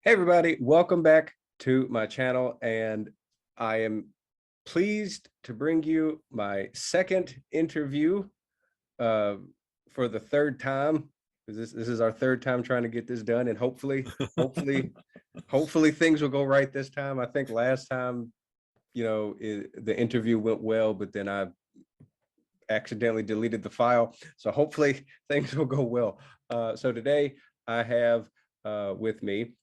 Hey everybody, welcome back to my channel, and I am pleased to bring you my second interview for the third time. This is our third time trying to get this done, and hopefully things will go right this time. I think last time, the interview went well, but then I accidentally deleted the file. So hopefully things will go well. So today I have with me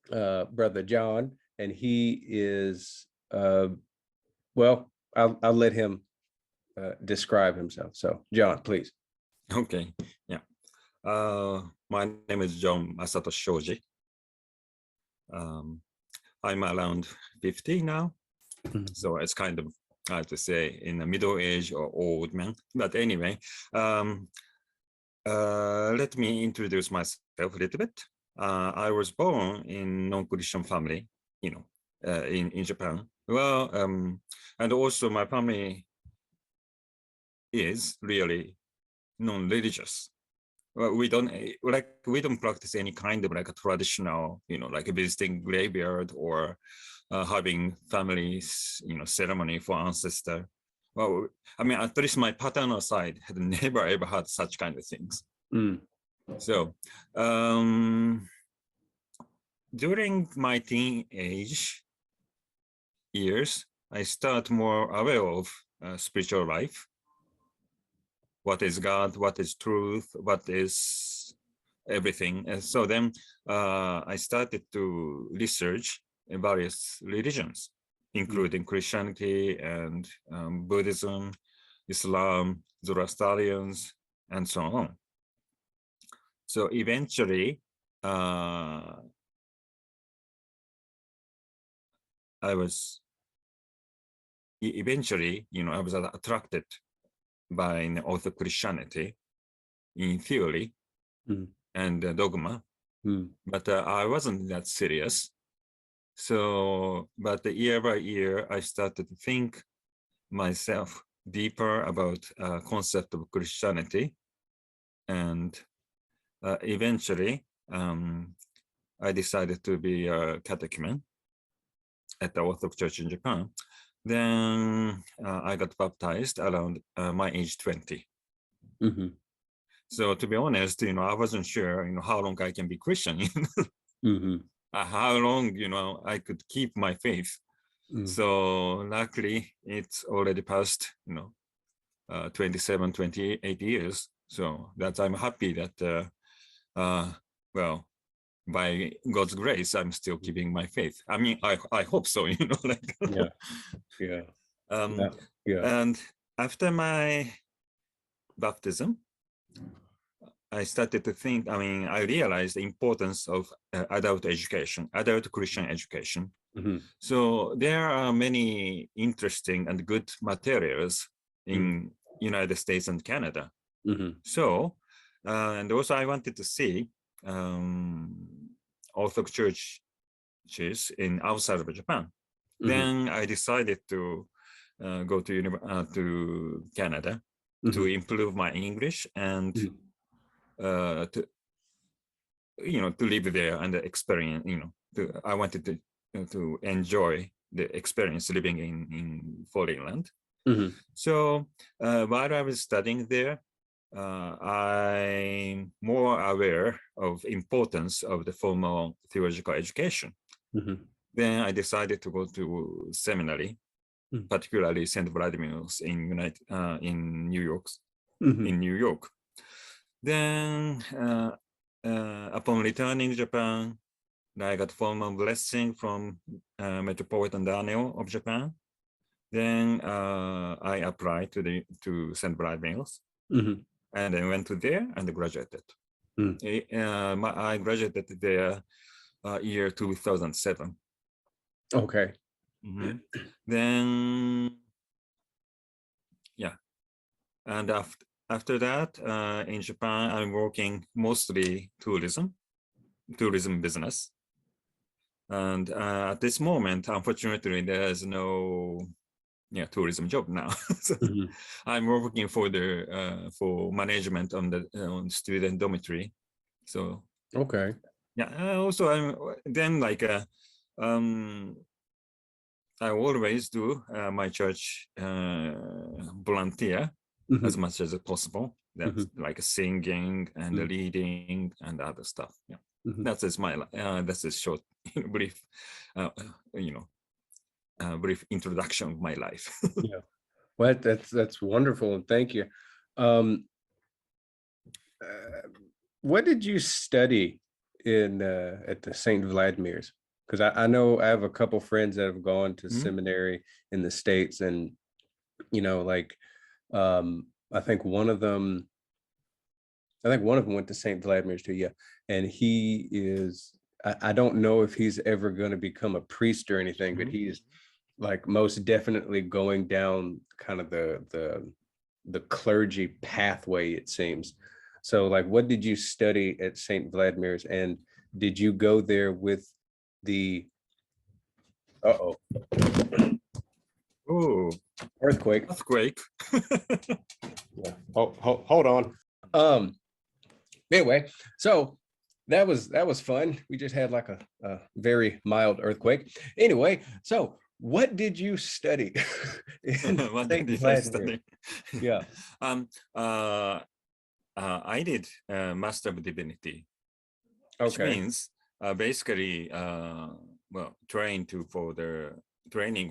Brother John, and he is, well, I'll let him describe himself. So John, please. Okay, yeah. My name is John Masatoshi Shoji. I'm around 50 now, so it's kind of hard to say in the middle age or old man. But anyway, let me introduce myself a little bit. I was born in non-Christian family, in Japan. Well, and also my family is really non-religious. Well, we don't practice any kind of like a traditional, like visiting graveyard or having families, ceremony for ancestor. Well, I mean, at least my paternal side had never ever had such kind of things. So during my teenage years, I start more aware of spiritual life. What is God, what is truth, what is everything. And so then I started to research various religions, including Christianity and Buddhism, Islam, Zoroastrians, and so on. So eventually, I was attracted by Orthodox Christianity in theory and dogma, but I wasn't that serious. So, but year by year, I started to think myself deeper about concept of Christianity, and eventually, I decided to be a catechumen at the Orthodox Church in Japan. Then I got baptized around my age 20. So to be honest, I wasn't sure, how long I can be Christian, how long, I could keep my faith. So luckily, it's already past, 27, 28 years. So that I'm happy that, well, by God's grace, I'm still keeping my faith. I mean, I hope so, like. And after my baptism, I started to think, I realized the importance of adult education, adult Christian education. So there are many interesting and good materials in United States and Canada. So, and also I wanted to see Orthodox churches in outside of Japan. Then I decided to go to Canada to improve my English and to live there and experience. I wanted to enjoy the experience living in foreign land. So while I was studying there, I'm more aware of importance of the formal theological education. Then I decided to go to seminary, particularly St. Vladimir's in New York. In New York. Then upon returning to Japan, I got formal blessing from Metropolitan Daniel of Japan. Then I applied to St. Vladimir's. And I went to there and graduated. I graduated there year 2007. Okay. Then, yeah. And after that, in Japan, I'm working mostly tourism business. And at this moment, unfortunately, there's no tourism job now. So I'm working for the for management on the student dormitory. So okay, Yeah. Also, then like I always do my church volunteer as much as possible. That's like singing and leading and other stuff. Yeah, that is my that's a short, brief, brief introduction of my life. Yeah, well, that's wonderful, and thank you. What did you study in at the St. Vladimir's? Because I know I have a couple friends that have gone to seminary in the States, and like I think one of them went to St. Vladimir's too. Yeah, and he is. I don't know if he's ever going to become a priest or anything, but he's like most definitely going down kind of the clergy pathway, it seems. So like, what did you study at St. Vladimir's, and did you go there with the oh earthquake? Yeah. Hold on. Anyway, so that was fun. We just had like a very mild earthquake. Anyway, so what did you study in What St. did I Vladimir? study? Yeah. I did Master of Divinity, which Okay. means basically, well, training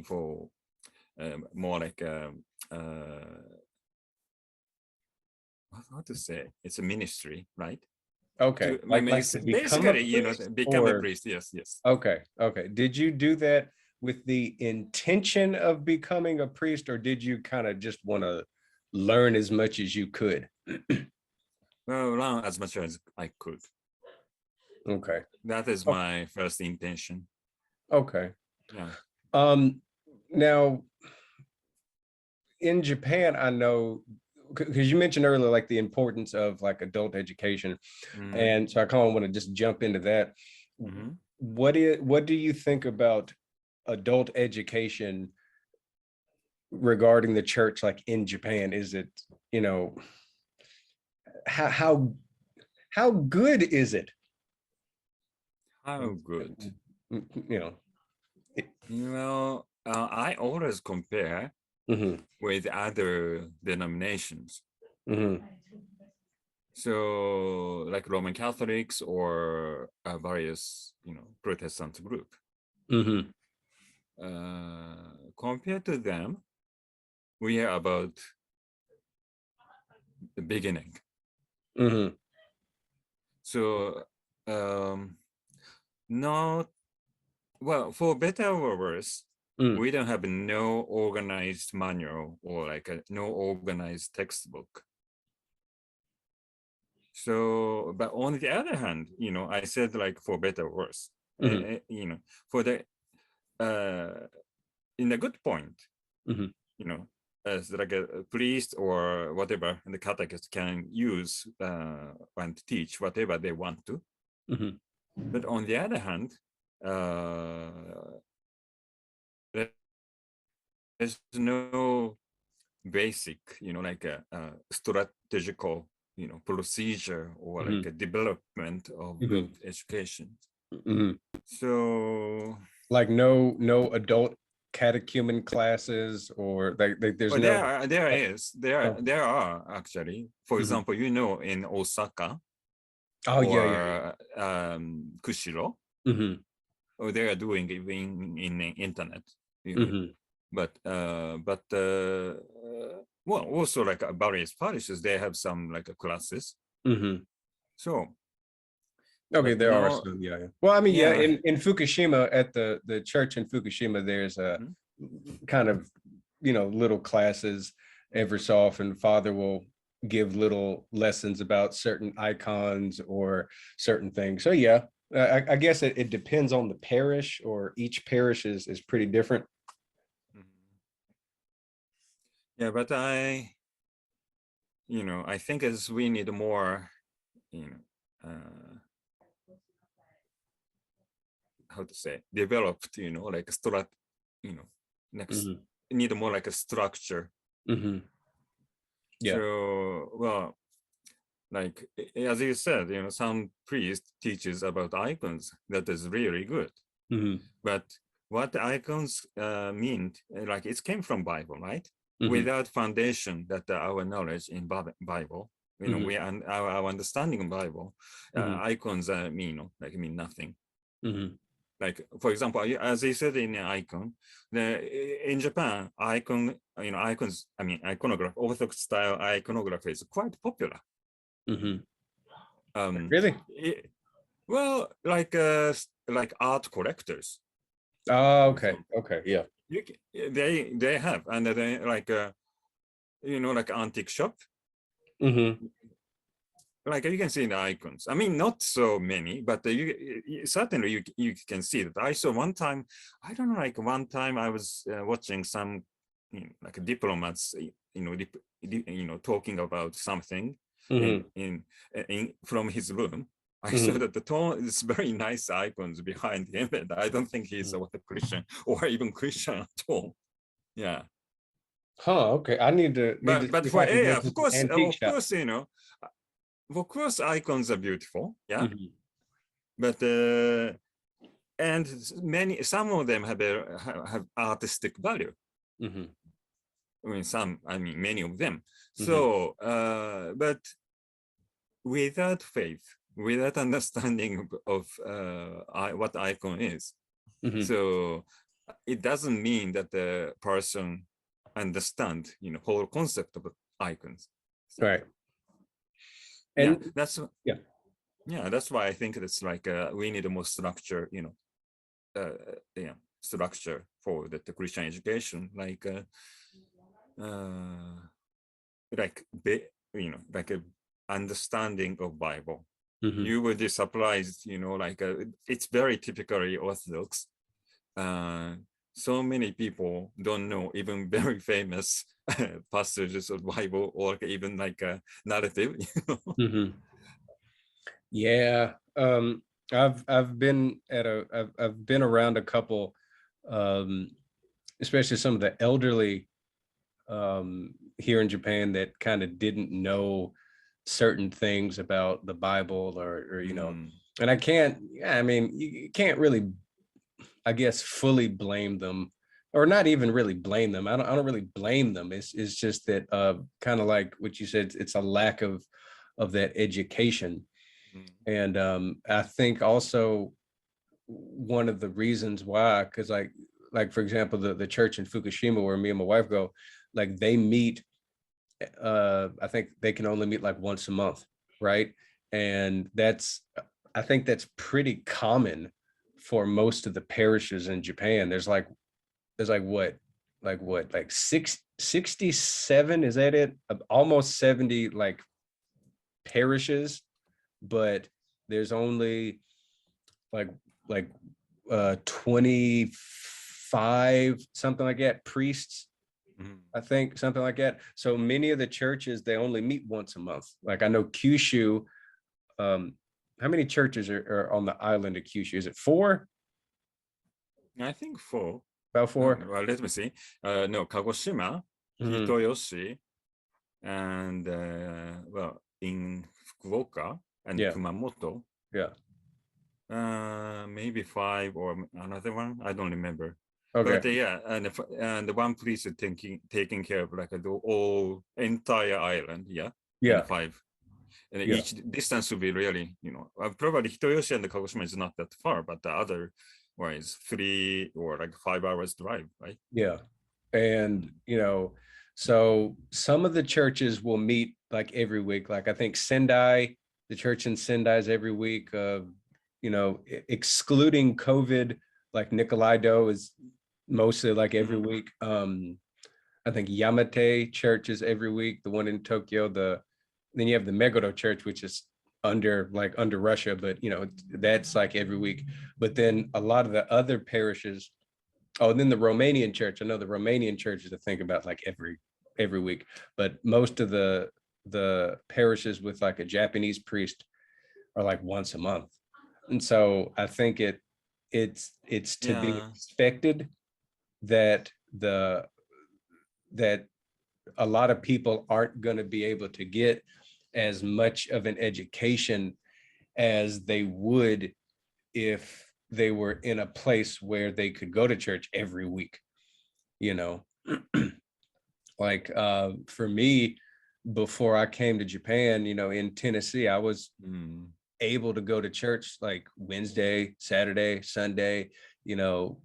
for more like how to say, it's a ministry, right? Okay. Like to become a basically, priest, become a or priest. Yes, yes. okay. Did you do that with the intention of becoming a priest, or did you kind of just want to learn as much as you could? Well, learn as much as I could. Okay. That is my first intention. Okay. Yeah. Now in Japan, I know because you mentioned earlier like the importance of like adult education, and so I kind of want to just jump into that. What do you think about adult education regarding the church, like in Japan? Is it, how good is it? How good? I always compare with other denominations. So like Roman Catholics or various, Protestant group. Compared to them, we are about the beginning. So not, well, for better or worse, we don't have no organized manual or like no organized textbook. So, but on the other hand, I said like for better or worse, for the, in a good point, as like a priest or whatever, and the catechist can use and teach whatever they want to. But on the other hand, there's no basic, like a strategical, procedure or like a development of good education. So like no adult catechumen classes, or there's well, no. There are actually, for example, in Osaka or Kushiro, or they are doing it in the internet, but well, also like various parishes, they have some like classes. So okay, there are some, yeah. Well, I mean, yeah, in Fukushima, at the church in Fukushima, there's a kind of, little classes every so often. Father will give little lessons about certain icons or certain things. So yeah, I guess it depends on the parish, or each parish is pretty different. Yeah, but I think as we need more, how to say, developed, like next need more like a structure. Yeah. So, well, like as you said, some priest teaches about icons. That is really good. But what icons mean, like it came from Bible, right? Without foundation that our knowledge in Bible, our understanding of Bible, icons mean nothing. Like, for example, as you said in icon, in Japan, icons, iconography, Orthodox style iconography is quite popular. Really? Well, like art collectors. Oh, okay. Okay. Yeah. They have, and they like like antique shop. Like you can see the icons. I mean, not so many, but you certainly you can see that. I saw one time, I don't know, like one time I was watching some like diplomats, talking about something in from his room. I saw that the tone is very nice icons behind him, and I don't think he's a Christian or even Christian at all. Yeah. Huh. Okay. I need to. But if for I can go to of some course, antique shop. of course, icons are beautiful. Yeah. But and some of them have artistic value. Many of them. So, but without faith, without understanding of what icon is, so it doesn't mean that the person understand, whole concept of icons. Right. And that's why I think it's like we need a more structure, structure for the Christian education, like like a understanding of Bible. You will be surprised, like it's very typically Orthodox. So many people don't know even very famous passages of Bible or even like a narrative. Yeah. I've been I've been around a couple, especially some of the elderly here in Japan that kind of didn't know certain things about the Bible or and you can't really, I guess, fully blame them, or not even really blame them. I don't really blame them. It's just that kind of like what you said, it's a lack of that education. And I think also one of the reasons why, because like for example, the church in Fukushima where me and my wife go, like they meet, I think they can only meet like once a month, right? And I think that's pretty common for most of the parishes in Japan. There's like what, like 67, is that it? Almost 70 like parishes, but there's only like 25, something like that, priests. I think something like that. So many of the churches, they only meet once a month. Like I know Kyushu, how many churches are on the island of Kyushu? Is it 4? I think 4. About 4? Well, let me see. No, Kagoshima, Hitoyoshi, and well, in Fukuoka and Kumamoto. Yeah. Maybe 5 or another one. I don't remember. Okay. But and the one priest is taking care of like the whole entire island. Yeah. And 5. And each distance will be really, probably Hitoyoshi and the Kagoshima is not that far, but the other one is 3 or like 5 hours drive, right? Yeah. And, so some of the churches will meet like every week. Like I think Sendai, the church in Sendai is every week, excluding COVID, like Nikolai-do is mostly like every week. I think Yamate Church is every week, the one in Tokyo. Then you have the Meguro Church, which is under Russia, but that's like every week. But then a lot of the other parishes, and then the Romanian church. I know the Romanian churches to think about like every week, but most of the parishes with like a Japanese priest are like once a month. And so I think it's to be expected that that a lot of people aren't going to be able to get as much of an education as they would if they were in a place where they could go to church every week, you know. Like for me, before I came to Japan, you know, in Tennessee, I was able to go to church like Wednesday, Saturday, Sunday. You know,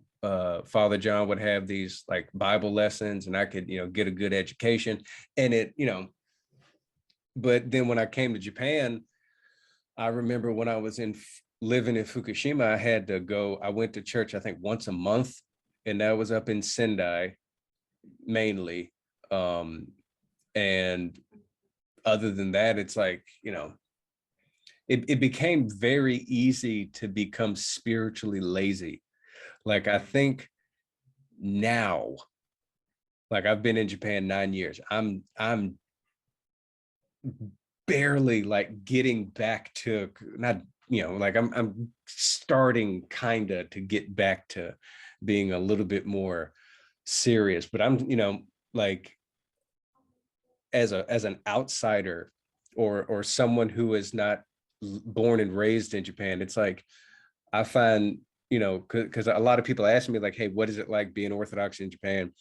Father John would have these like Bible lessons, and I could, you know, get a good education. And it, you know, but then when I came to Japan, I remember when I was living in Fukushima, I had to go. I went to church, I think once a month, and that was up in Sendai mainly. And other than that, it's like, you know, it became very easy to become spiritually lazy. Like I think now, like I've been in Japan 9 years. I'm barely like getting back to, not, you know, like I'm starting kind of to get back to being a little bit more serious, but I'm, you know, like as an outsider or someone who is not born and raised in Japan, it's like I find, you know, because a lot of people ask me like, hey, what is it like being Orthodox in Japan?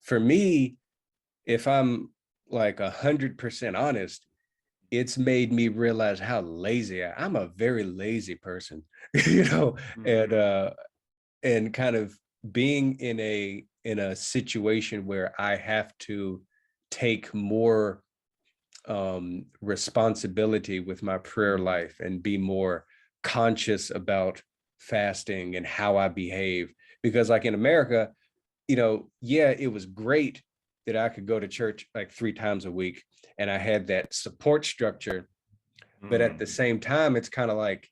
For me, if I'm like 100% honest, it's made me realize how lazy I'm a very lazy person, you know, and kind of being in a situation where I have to take more responsibility with my prayer life and be more conscious about fasting and how I behave. Because like in America, you know, yeah, it was great that I could go to church like 3 times a week and I had that support structure. But at the same time, it's kind of like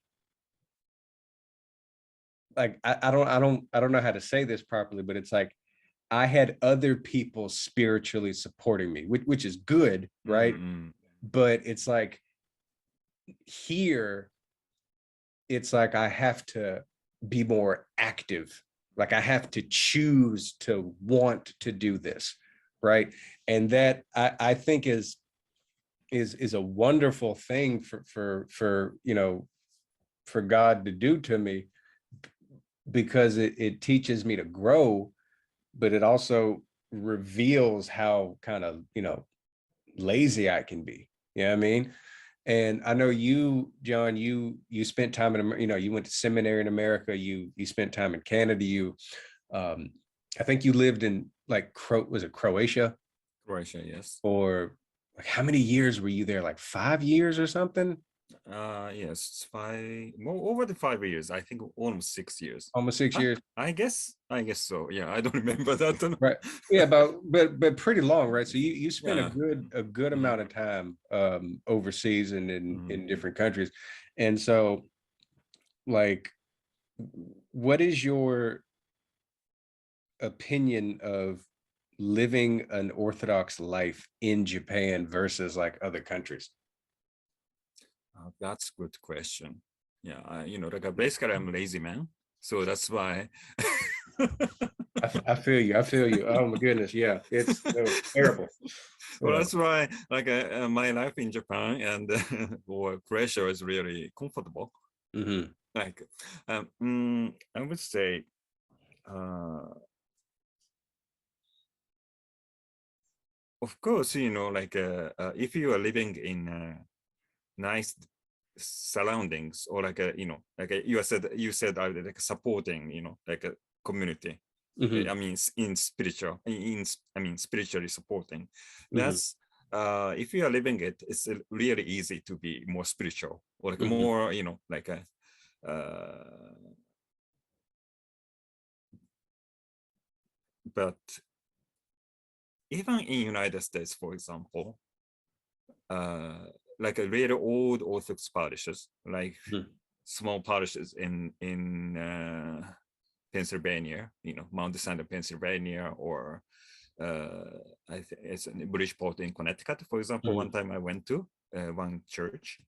I don't know how to say this properly, but it's like I had other people spiritually supporting me, which is good, right? But it's like here, it's like I have to be more active. Like I have to choose to want to do this, right? And that I think is a wonderful thing for you know, for God to do to me, because it teaches me to grow, but it also reveals how kind of, you know, lazy I can be. You know what I mean? And I know you, John, you spent time in, you know, you went to seminary in America, you spent time in Canada, you I think you lived in like was it Croatia? Croatia, yes. Or like how many years were you there? Like 5 years or something? Yes, more over the 5 years. I think almost 6 years. Almost 6 years. I guess so. Yeah, I don't remember that. Right. Yeah, but pretty long, right? So you spent Yeah. a good amount of time overseas and in different countries. And so like what is your opinion of living an Orthodox life in Japan versus like other countries? That's a good question. Yeah, you know, like basically I'm a lazy man, so that's why. I feel you. I feel you. Oh my goodness. Yeah, it's terrible. Well, Yeah. that's why, like, my life in Japan and or pressure is really comfortable. Like, I would say, of course, you know, like, if you are living in nice surroundings, or like a, you know, like you said like supporting, you know, like a community. I mean, I mean, spiritually supporting. That's if you are living it, it's really easy to be more spiritual, or like more, you know, like a but even in United States, for example, like a really old Orthodox parishes, like small parishes in Pennsylvania, you know, Mount Saint Pennsylvania, or I think it's in Bridgeport in Connecticut, for example. One time I went to one church,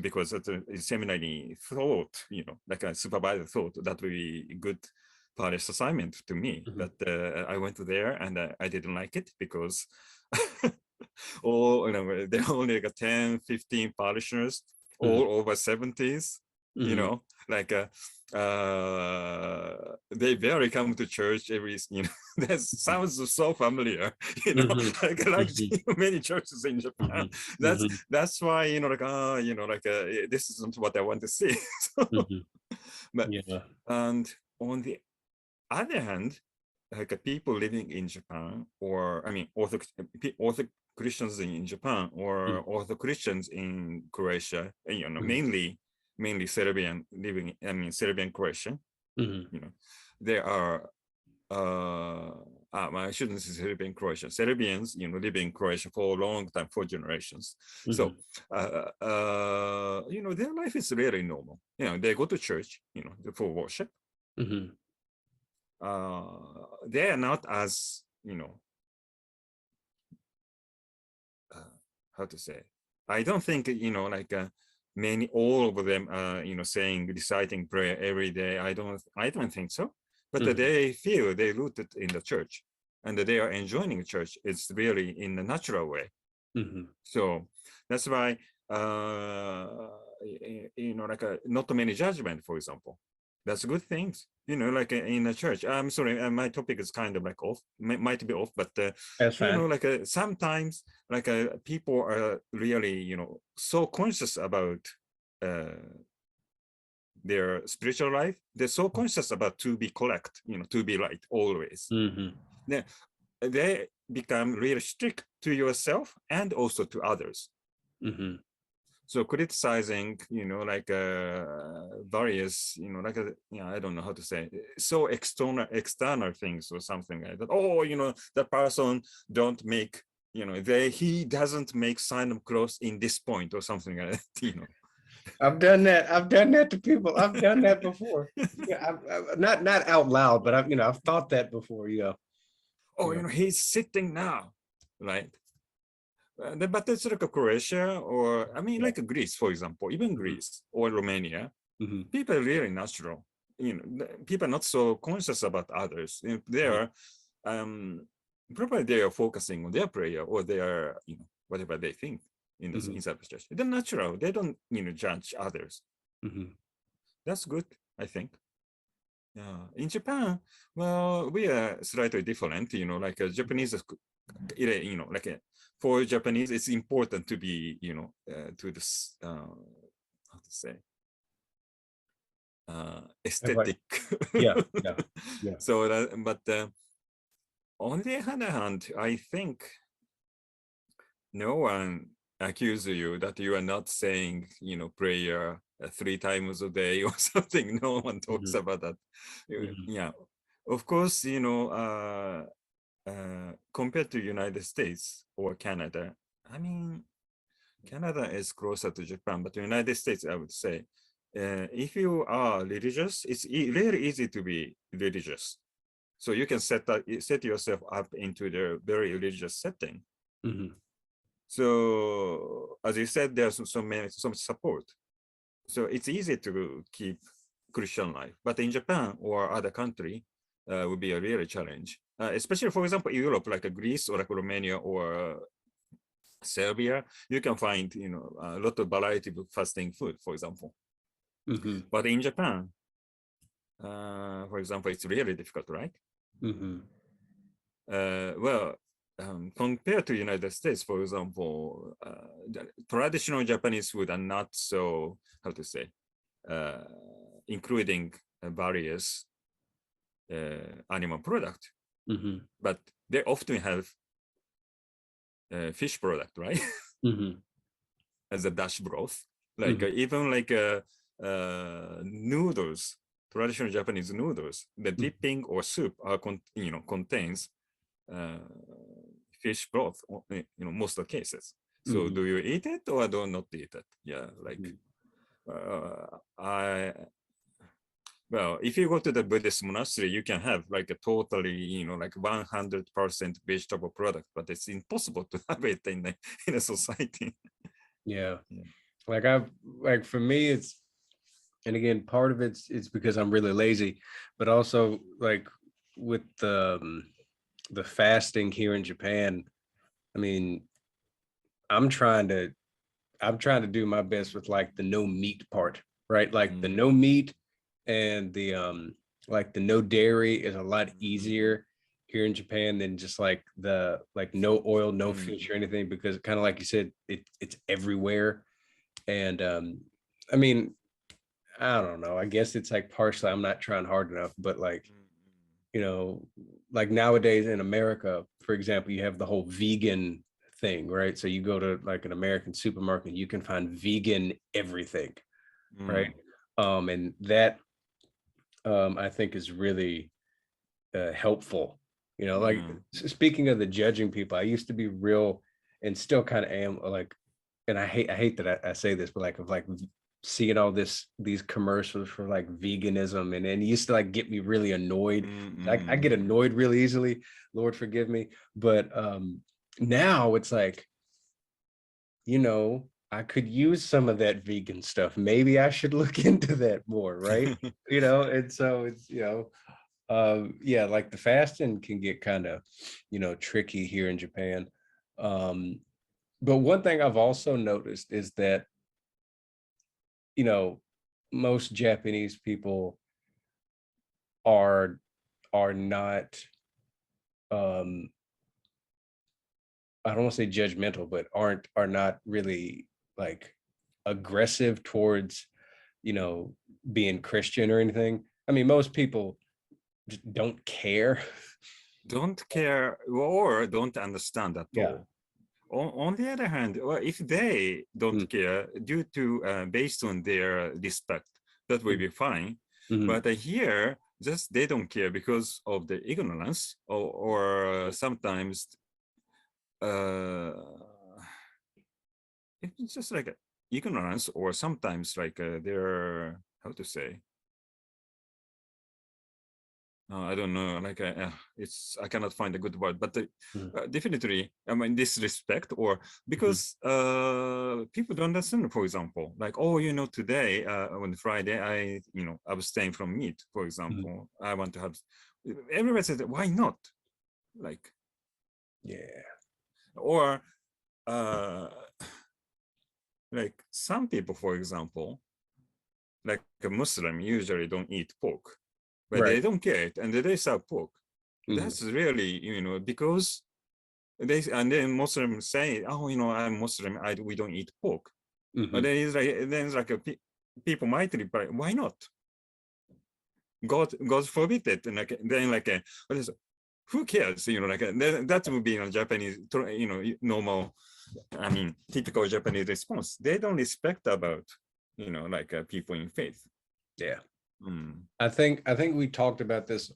because the seminary thought, you know, like a supervisor thought that would be a good parish assignment to me. But I went to there and I didn't like it because or there are only like 10, 15 parishioners, all over 70s, like they barely come to church every, that sounds so familiar, like many churches in Japan. That's why, this isn't what I want to see. But and on the other hand, like people living in Japan, or I mean, Orthodox Christians in Japan, or Orthodox Christians in Croatia, mainly Serbian living, Serbian Croatian, there are I shouldn't say Serbian Croatian, Serbians, living in Croatia for a long time, for generations. So, their life is really normal. They go to church, for worship. They are not as, how to say, I don't think, many, all of them, saying, reciting prayer every day. I don't think so. But they feel they rooted in the church, and they are enjoying the church. It's really in a natural way. So that's why, not many judgment, for example. That's good things, like in a church. I'm sorry, my topic is kind of like off, might be off, but sometimes people are really, so conscious about their spiritual life. They're so conscious about to be correct, to be right always. They become really strict to yourself and also to others. So criticizing, various, I don't know how to say, so external things or something like that. Oh, that person don't make, he doesn't make sign of cross in this point or something like that, I've done that to people. I've done that before. Yeah, not out loud, but I've thought that before. Oh, he's sitting now, right? But it's like a Croatia, or like Greece, for example, even Greece or Romania. People are really natural. People are not so conscious about others. They are probably they are focusing on their prayer, or they are, whatever they think inside the church. They're natural. They don't, judge others. That's good, I think. Yeah. In Japan, well, we are slightly different. Like Japanese, like for Japanese, it's important to be, to this, how to say, aesthetic. Yeah. So, but on the other hand, I think no one accuses you that you are not saying, prayer 3 times a day or something. No one talks about that. Yeah, of course, compared to United States or Canada, Canada is closer to Japan, but the United States, I would say, if you are religious, it's really easy to be religious. So you can set yourself up into the very religious setting. So as you said, there's so much support. So it's easy to keep Christian life. But in Japan or other country, would be a real challenge. Especially, for example, Europe, like Greece or like Romania or Serbia, you can find, a lot of variety of fasting food, for example. But in Japan, for example, it's really difficult, right? Well, compared to United States, for example, the traditional Japanese food are not so, how to say, including various animal product, but they often have fish product, right? As a dash broth, like even like noodles, traditional Japanese noodles, the dipping or soup are contains fish broth, most of the cases. So do you eat it or do not eat it? Yeah, like well, if you go to the Buddhist monastery, you can have like a totally, like 100% vegetable product, but it's impossible to have it in a society. Yeah. Like for me, it's, and again, part of it's because I'm really lazy, but also like with the fasting here in Japan, I'm trying to do my best with like the no meat part, right? Like the no meat and the like the no dairy is a lot easier here in Japan than just like the like no oil, no fish or anything, because kind of like you said, it's everywhere. And I mean, I don't know. I guess it's like partially I'm not trying hard enough, but like, you know, like nowadays in America, for example, you have the whole vegan thing, right? So you go to like an American supermarket, you can find vegan everything, right? And that I think is really helpful. You know, like speaking of the judging people, I used to be real and still kind of am like, and I hate that I say this, but like of like seeing all these commercials for like veganism, and it used to like get me really annoyed. I get annoyed really easily, Lord forgive me. But now it's like, you know, I could use some of that vegan stuff. Maybe I should look into that more, right? You know, and so it's, you know, yeah, like the fasting can get kind of, you know, tricky here in Japan. But one thing I've also noticed is that, you know, most Japanese people are not I don't want to say judgmental, but are not really like aggressive towards, you know, being Christian or anything. I mean, most people just don't care. Don't care or don't understand at Yeah. all. On the other hand, well, if they don't care due to based on their respect, that will be fine. But here, just they don't care because of the ignorance, or sometimes it's just like ignorance, or sometimes like they're, how to say, I don't know, like it's, I cannot find a good word, but definitely, I mean, disrespect, or because people don't understand, for example, like, oh, you know, today on Friday, I, you know, abstain from meat, for example, I want to have, everybody says, why not? Like, Yeah. or like some people, for example, like a Muslim usually don't eat pork, but Right. they don't care it, and they serve pork. That's really, you know, because they, and then Muslims say, oh, you know, I'm Muslim, we don't eat pork. But then it's like people might reply, why not? God forbid it. And like then like what is, who cares? You know, like that would be a Japanese, you know, normal, I mean, typical Japanese response. They don't respect about, you know, like people in faith. Yeah. I think we talked about this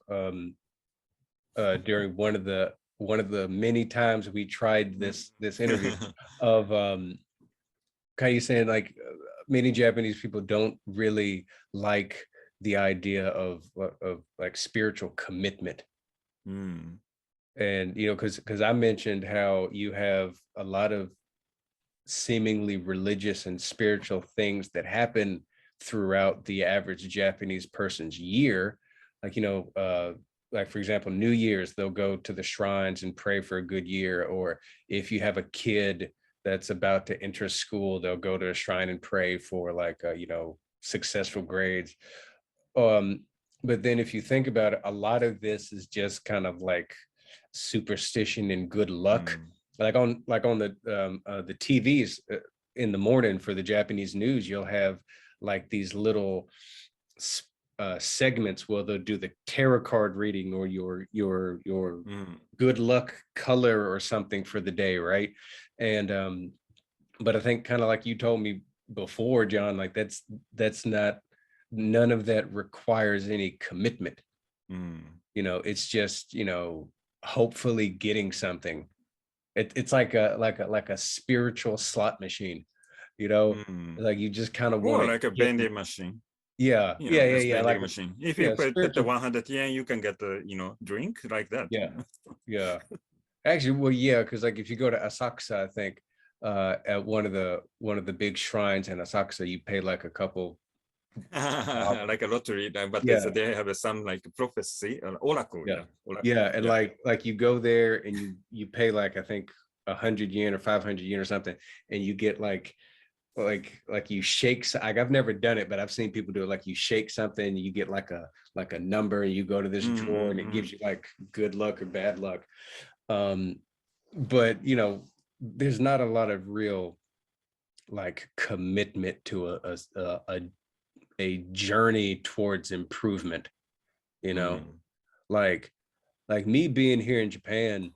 during one of the many times we tried this interview of kind of saying like many Japanese people don't really like the idea of like spiritual commitment. And you know, because I mentioned how you have a lot of seemingly religious and spiritual things that happen throughout the average Japanese person's year. Like, you know, like for example, New Year's, they'll go to the shrines and pray for a good year. Or if you have a kid that's about to enter school, they'll go to a shrine and pray for like, you know, successful grades. But then if you think about it, a lot of this is just kind of like superstition and good luck. Like on the TVs in the morning for the Japanese news, you'll have like these little segments where they'll do the tarot card reading or your good luck color or something for the day, right? And but I think kind of like you told me before, John, like that's not, none of that requires any commitment. You know, it's just, you know, hopefully getting something. It's like a spiritual slot machine, you know, like you just kind of want or to like a get, vending machine. yeah, You know, yeah, vending like machine. If you yeah, put the spiritual, 100 yen, you can get a, you know, drink like that. yeah, You know? yeah. Actually, well, yeah, because like if you go to Asakusa, I think at one of the big shrines in Asakusa, you pay like a couple. Like a lottery, but Yeah, they have some like prophecy, oracle, yeah, oracle, yeah, and yeah. like you go there and you pay like I think 100 yen or 500 yen or something, and you get like you shake, like I've never done it, but I've seen people do it. Like you shake something, you get like a number, and you go to this drawer, and it gives you like good luck or bad luck. But you know, there's not a lot of real like commitment to a journey towards improvement, you know. like me being here in Japan,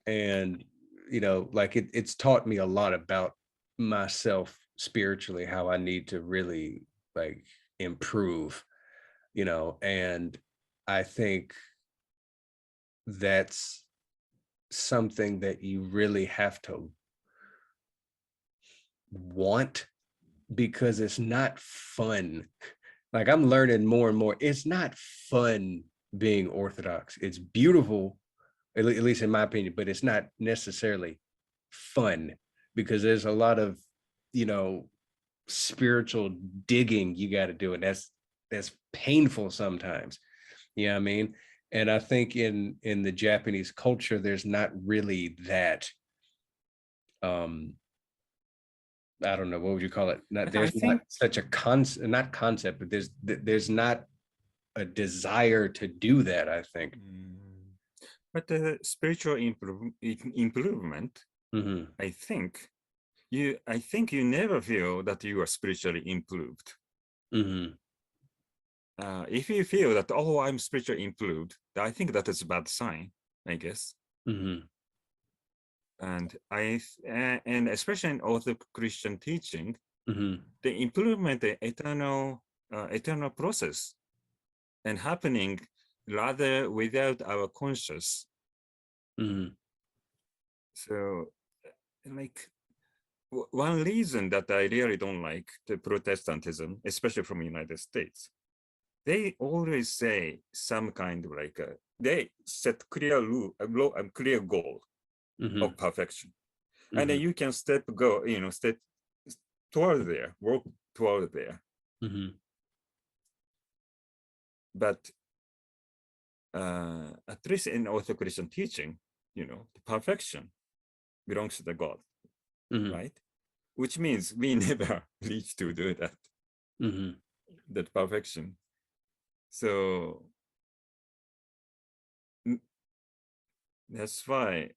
and you know, like it's taught me a lot about myself spiritually, how I need to really like improve, you know. And I think that's something that you really have to want, because it's not fun. Like I'm learning more and more, it's not fun being Orthodox. It's beautiful, at least in my opinion, but it's not necessarily fun, because there's a lot of, you know, spiritual digging you got to do, and that's painful sometimes. You know what I mean? And I think in the Japanese culture, there's not really that I don't know, what would you call it? Not, But I there's not think, such a not concept, but there's not a desire to do that, I think. but the spiritual improvement, I think you never feel that you are spiritually improved. If you feel that, oh, I'm spiritually improved, I think that is a bad sign, I guess. And and especially in Orthodox Christian teaching, the improvement, the eternal process, and happening rather without our conscious. So, like, one reason that I really don't like the Protestantism, especially from the United States, they always say some kind of like they set clear clear goal of perfection, and then you can step toward there, work toward there. But at least in Orthodox Christian teaching, you know, the perfection belongs to the God, right? Which means we never reach to do that, that perfection. So that's why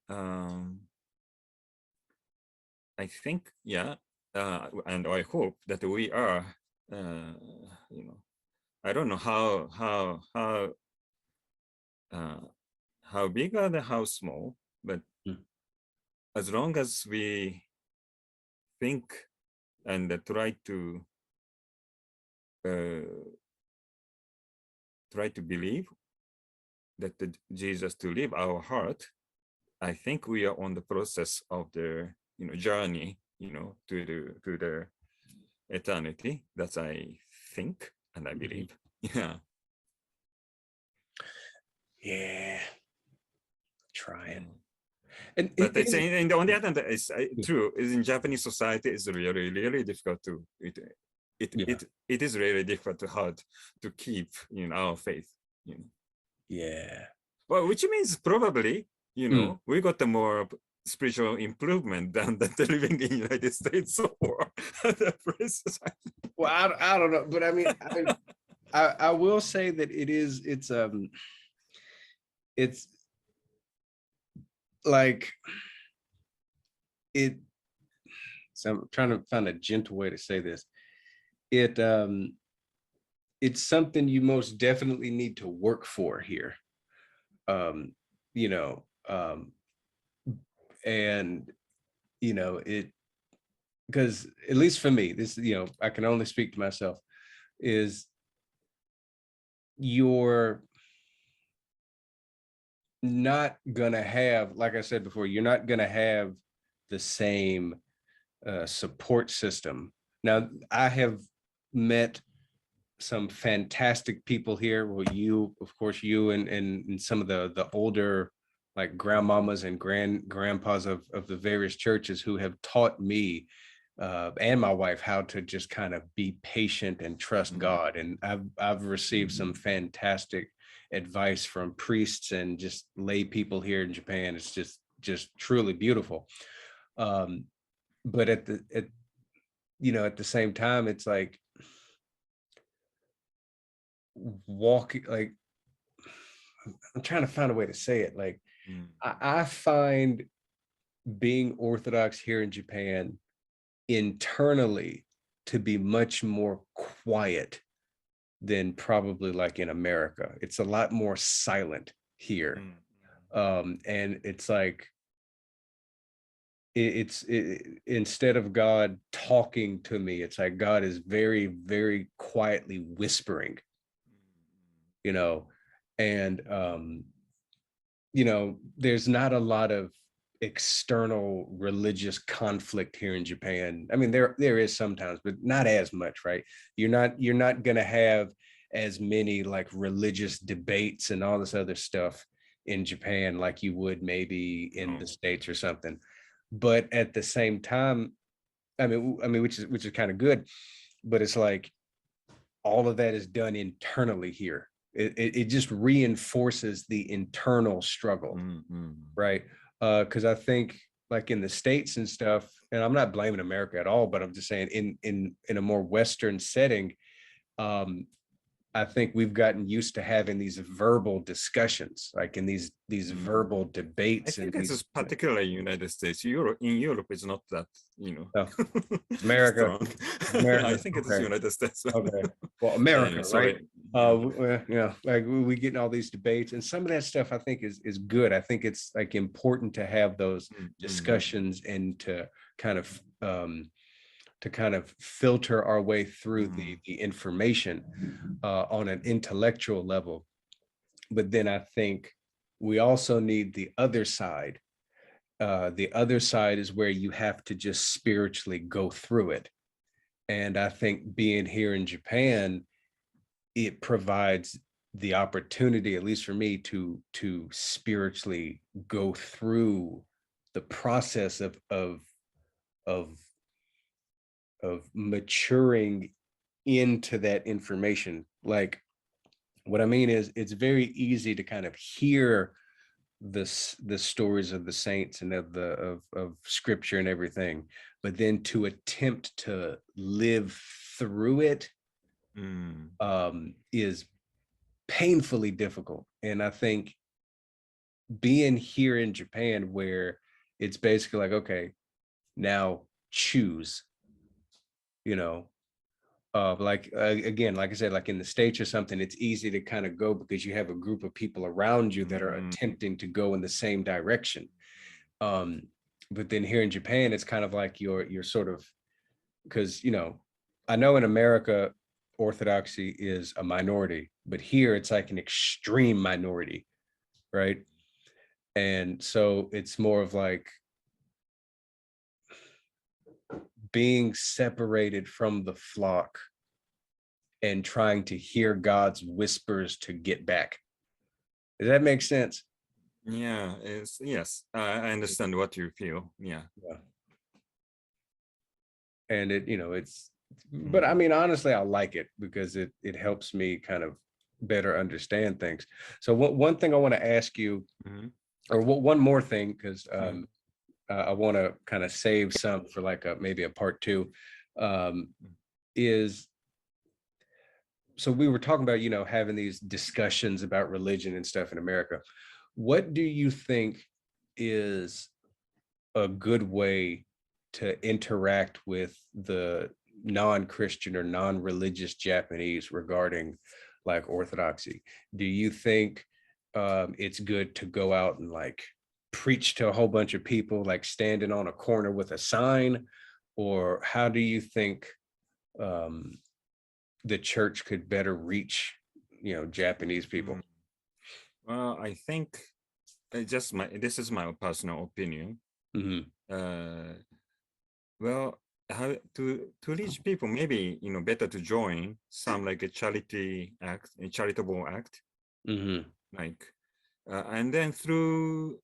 I think, yeah, and I hope that we are, you know, I don't know how big or how small, but as long as we think and try to believe that Jesus to live our heart, I think we are on the process of the journey, to the eternity. That's I think and I believe. Yeah. Yeah. Trying. But it's and on the other hand, it's true. Is in Japanese society, it's really, really difficult to it is really difficult to hard to keep our faith. Yeah. Well, which means probably we got the more spiritual improvement than that living in the United States or other places. Well, I don't know, but I mean, I will say that it's like it. So I'm trying to find a gentle way to say this. It's something you most definitely need to work for here. And it, because at least for me, this, I can only speak to myself, is you're not gonna have, like I said before, you're not gonna have the same support system. Now, I have met some fantastic people here. Well, you, of course, you and some of the older like grandmamas and grandpas of the various churches who have taught me and my wife how to just kind of be patient and trust God. And I've received some fantastic advice from priests and just lay people here in Japan. It's just just truly beautiful. But at the same time, it's like walking, like, I'm trying to find a way to say it. Like, I find being Orthodox here in Japan internally to be much more quiet than probably like in America. It's a lot more silent here. And it's like, instead of God talking to me, it's like God is very, very quietly whispering, and there's not a lot of external religious conflict here in Japan. I mean, there is sometimes, but not as much, right? You're not going to have as many like religious debates and all this other stuff in Japan like you would maybe in the States or something. But at the same time, I mean, which is kind of good, but it's like all of that is done internally here. It just reinforces the internal struggle, right? Because I think like in the States and stuff, and I'm not blaming America at all, but I'm just saying in a more Western setting, I think we've gotten used to having these verbal discussions, like in these verbal debates. I think it's particularly United States. Europe, in Europe, it's not that, America. America. I think it's United States. Okay. Well, America, anyway, right? Like we get in all these debates, and some of that stuff I think is good. I think it's like important to have those discussions and to kind of filter our way through the information on an intellectual level. But then I think we also need the other side. The other side is where you have to just spiritually go through it. And I think being here in Japan, it provides the opportunity, at least for me, to spiritually go through the process of maturing into that information. Like, what I mean is, it's very easy to kind of hear the stories of the saints and of scripture and everything, but then to attempt to live through it is painfully difficult. And I think being here in Japan, where it's basically like, okay, now choose, again, like I said, like in the States or something, it's easy to kind of go because you have a group of people around you that are attempting to go in the same direction. But then here in Japan, it's kind of like you're sort of, because, I know in America, Orthodoxy is a minority, but here it's like an extreme minority, right? And so it's more of like being separated from the flock and trying to hear God's whispers to get back. Does that make sense? Yeah, yes, I understand what you feel. Yeah. And it's, but I mean, honestly, I like it because it helps me kind of better understand things. So one thing I want to ask you, or one more thing, because I want to kind of save some for like maybe a part two, is, so we were talking about, having these discussions about religion and stuff in America. What do you think is a good way to interact with the non-Christian or non-religious Japanese regarding like Orthodoxy? Do you think it's good to go out and like preach to a whole bunch of people, like standing on a corner with a sign? Or how do you think the church could better reach, Japanese people? Well, I think this is my personal opinion. Well, how to reach people, maybe, better to join some like a charitable act, like, and then through,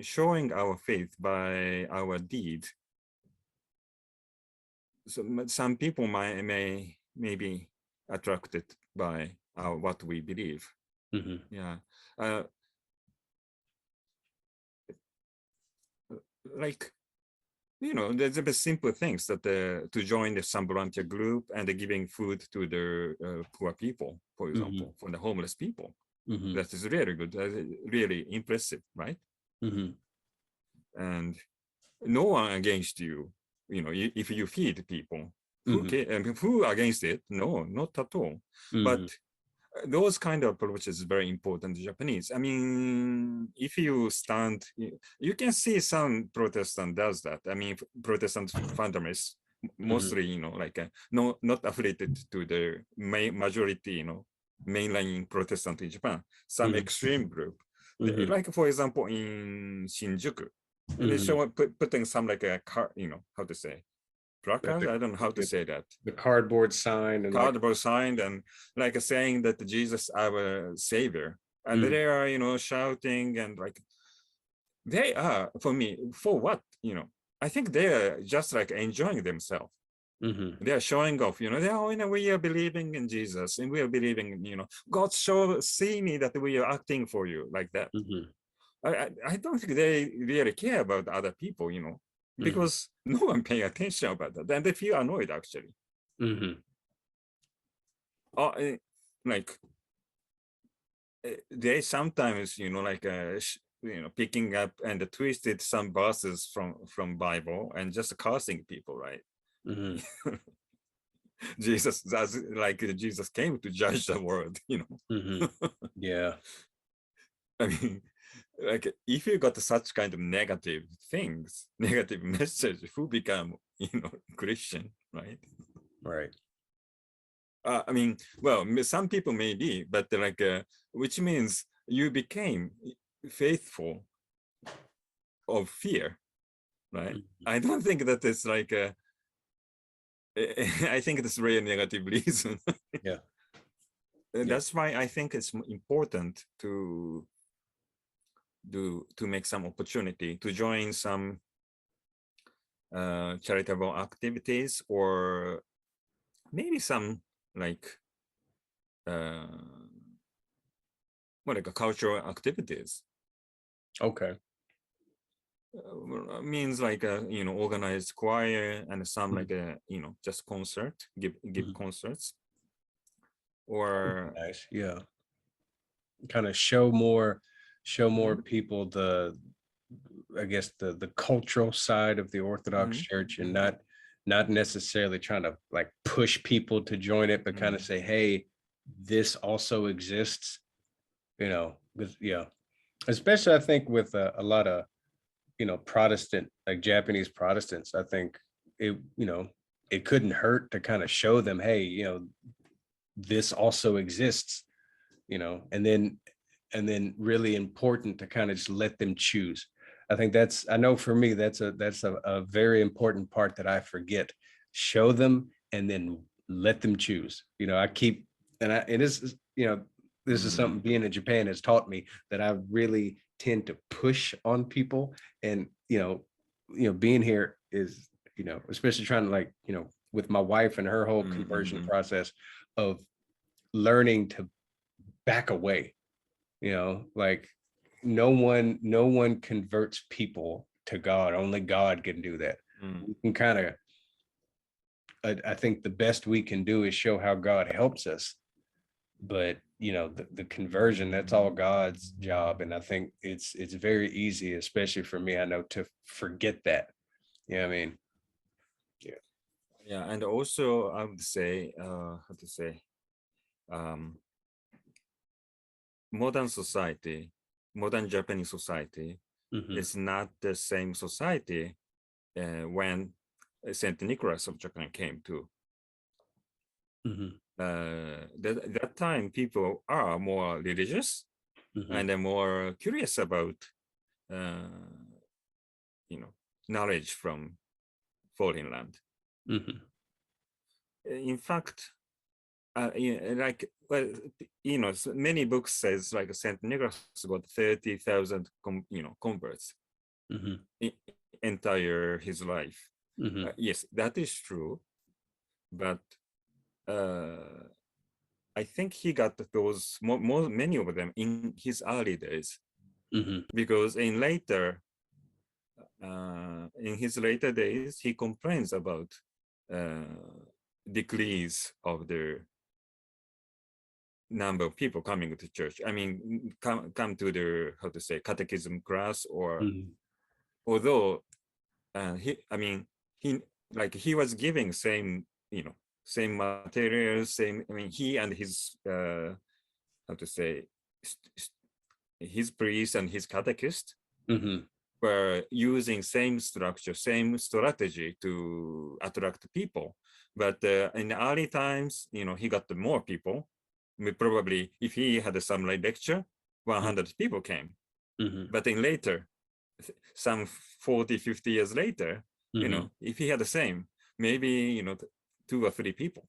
showing our faith by our deed. So some people may be attracted by what we believe. Yeah. like, there's the simple things that to join some volunteer group and giving food to the poor people, for example, for the homeless people. That is really good, really impressive, right? And no one against you, if you feed people. Who against it? No, not at all. But those kind of approaches is very important to Japanese. I mean, if you stand, you can see some Protestant does that. I mean, Protestant fundamentalists, mostly, like no, not affiliated to the majority, mainline Protestant in Japan. Some extreme group, like for example in Shinjuku, they show putting some like a car, how to say, placard. I don't know how to say that. The cardboard sign and cardboard sign and like saying that Jesus our savior, and they are shouting and like they are for me for what I think they are just like enjoying themselves. They are showing off, they are, we are believing in Jesus and we are believing, God see me that we are acting for you like that. I don't think they really care about other people, because no one paying attention about that, and they feel annoyed actually. Like they sometimes, like picking up and twisted some verses from Bible and just cursing people, right? Jesus, that's like Jesus came to judge the world, Yeah. I mean, like if you got such kind of negative things, negative message, who become, Christian, right? Right. I mean, well, some people may be, but like, which means you became faithful of fear, right? I don't think that it's like, I think it's really negative reason. Yeah. That's why I think it's important to make some opportunity to join some charitable activities, or maybe some like like cultural activities. Okay. Means like organized choir and some like just concert, give concerts, or nice. Yeah, kind of show more people I guess the cultural side of the Orthodox Church, and not necessarily trying to like push people to join it, but kind of say, hey, this also exists, because especially I think with a lot of Protestant, like Japanese Protestants, I think it couldn't hurt to kind of show them, hey, this also exists, and then really important to kind of just let them choose. I know for me, that's a very important part that I forget. Show them and then let them choose. I keep, and this is, this is something being in Japan has taught me, that I really tend to push on people. And, being here is, especially trying to like, with my wife and her whole conversion process of learning to back away, like no one converts people to God. Only God can do that. We can kind of, I think the best we can do is show how God helps us, but the conversion, that's all God's job. And I think it's very easy, especially for me, I know, to forget that. You know what I mean? Yeah, and also I would say, how to say, modern society, modern Japanese society is not the same society when Saint Nicholas of Japan came to. That time people are more religious and they're more curious about knowledge from foreign land. In fact, like, well, many books says like Saint Nicholas got 30,000 converts entire his life. Yes, that is true, but I think he got those many of them in his early days, because in later in his later days, he complains about decrease of the number of people coming to church. I mean, come to the, how to say, catechism class, or although he was giving same, same materials, same, he and his, how to say, his priest and his catechist were using same structure, same strategy to attract people. But in the early times, he got more people. Probably if he had some lecture, 100 people came. But in later, some 40, 50 years later, if he had the same, maybe, 2 or 3 people.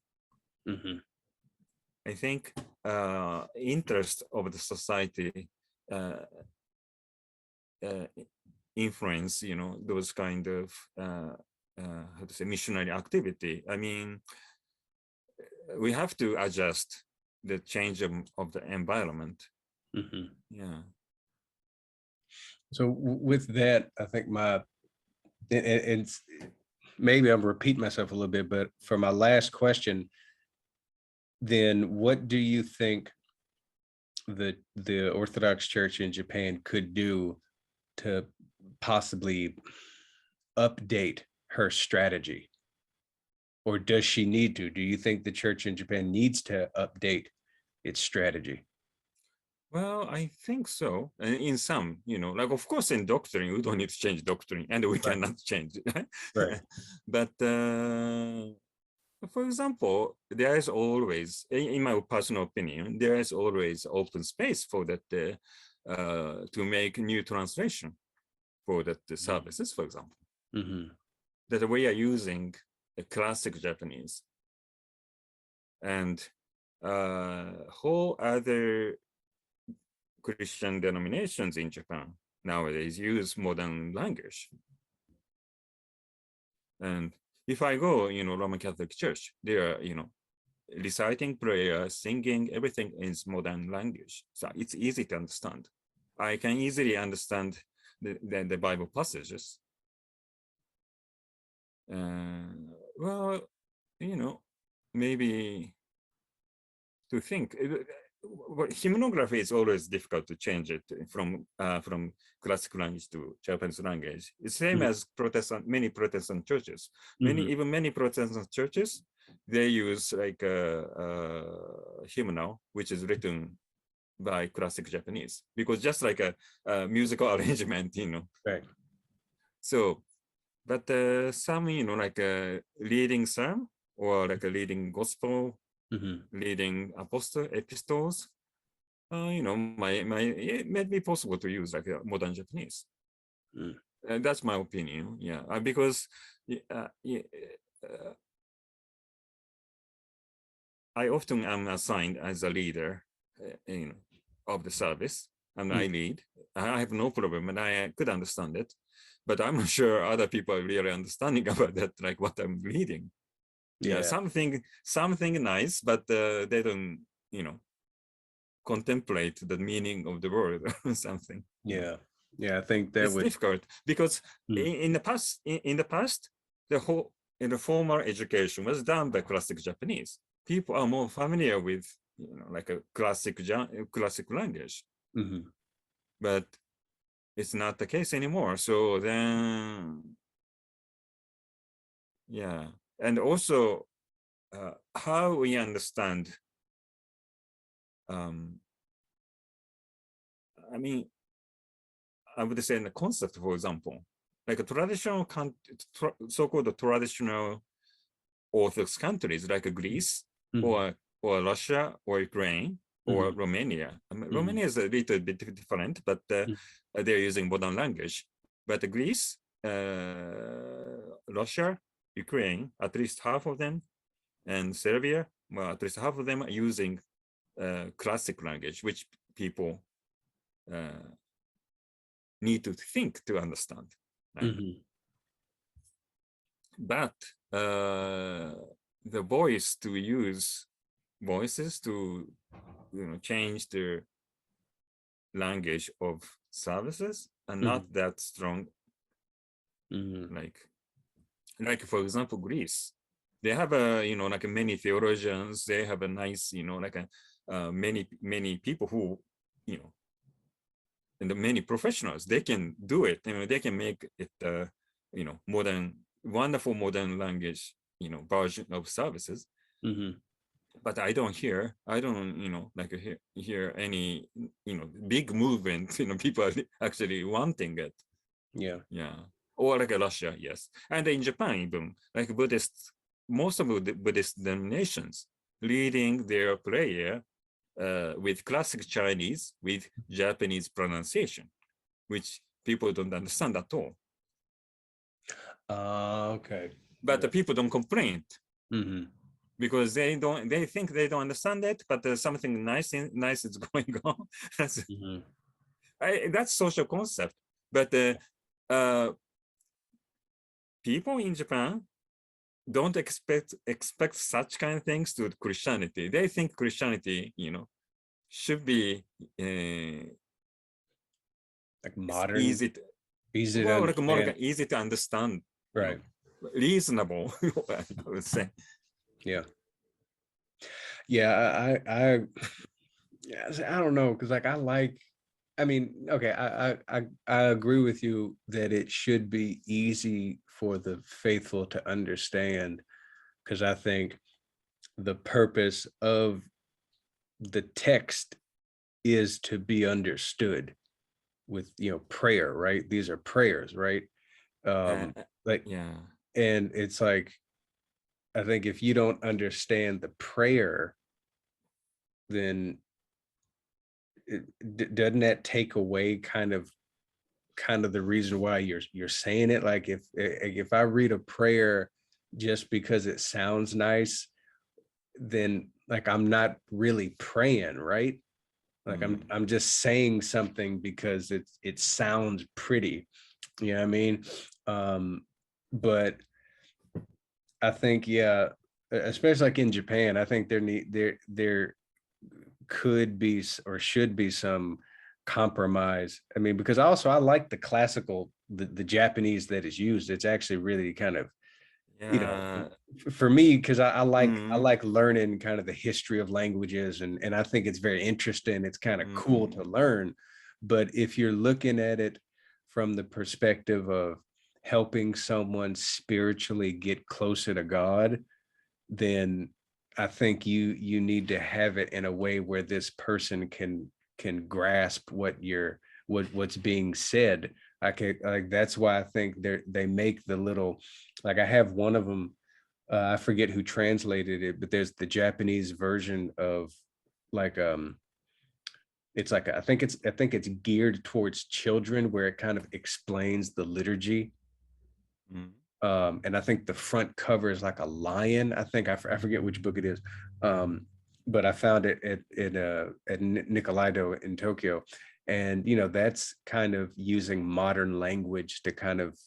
I think interest of the society influence, those kind of, how to say, missionary activity. I mean, we have to adjust the change of the environment. Yeah. So with that, I think and maybe I'm repeating myself a little bit, but for my last question, then what do you think the Orthodox Church in Japan could do to possibly update her strategy? Or does she need to? Do you think the church in Japan needs to update its strategy? Well, I think so. In some, like, of course, in doctrine, we don't need to change doctrine, and we cannot change it. Right. But for example, there is always, in my personal opinion, there is always open space for that to make new translation for that services, for example. That we are using a classic Japanese, and whole other Christian denominations in Japan nowadays use modern language. And if I go, Roman Catholic Church, they are, reciting prayers, singing, everything is modern language. So it's easy to understand. I can easily understand the Bible passages. Well, maybe to think. Hymnography is always difficult to change it from classical language to Japanese language. It's same as many Protestant churches. Many Protestant churches, they use like a hymnal, which is written by classic Japanese, because just like a musical arrangement, Right. So, but some, like a leading psalm or like a leading gospel, leading epistles, it may be possible to use like a modern Japanese. That's my opinion. Yeah, because I often am assigned as a leader, of the service, and I lead. I have no problem, and I could understand it, but I'm not sure other people are really understanding about that, like what I'm leading. Yeah, something nice, but they don't, contemplate the meaning of the word or something. Yeah, I think that it's difficult because in the past, the formal education was done by classic Japanese. People are more familiar with, like a classic language, but it's not the case anymore. So then, yeah, and also how we understand. I mean, I would say in the concept, for example, like a traditional, so-called traditional Orthodox countries like Greece or Russia or Ukraine or Romania. Romania is a little bit different, but they're using modern language. But Greece, Russia, Ukraine, at least half of them, and Serbia, well, at least half of them are using classic language, which people need to think to understand. Right? But the voices to change the language of services are not that strong Like for example, Greece, they have a, like many theologians, they have a nice, many people who, and the many professionals, they can do it. They can make it, modern, wonderful modern language, version of services. But I don't, hear any, big movement, people are actually wanting it. Yeah. Or like Russia, yes. And in Japan, even like Buddhists, most of the Buddhist denominations leading their prayer with classic Chinese with Japanese pronunciation, which people don't understand at all. Okay. But the people don't complain because they think they don't understand it, but there's something nice is going on. That's social concept. But people in Japan don't expect such kind of things to Christianity. They think Christianity, should be like modern, easy to understand. easy to understand, right? Reasonable, I would say. Yeah. I don't know, because like I mean, okay, I agree with you that it should be easy for the faithful to understand, because I think the purpose of the text is to be understood with, prayer, right? These are prayers, right? Like, yeah. And it's like, I think if you don't understand the prayer, then doesn't that take away kind of the reason why you're saying it? Like if I read a prayer just because it sounds nice, then like I'm not really praying, right? Like I'm just saying something because it sounds pretty. You know what I mean? But I think, yeah, especially like in Japan, I think there could be or should be some compromise. I mean, because also I like the classical, the Japanese that is used. It's actually really kind of, for me, because I like learning kind of the history of languages, and I think it's very interesting. It's kind of cool to learn. But if you're looking at it from the perspective of helping someone spiritually get closer to God, then I think you need to have it in a way where this person can grasp what's being said. That's why I think they make the little, like I have one of them, I forget who translated it, but there's the Japanese version of like it's like I think it's geared towards children, where it kind of explains the liturgy. And I think the front cover is like a lion. I think I forget which book it is, but I found it at Nicolaido in Tokyo, and that's kind of using modern language to kind of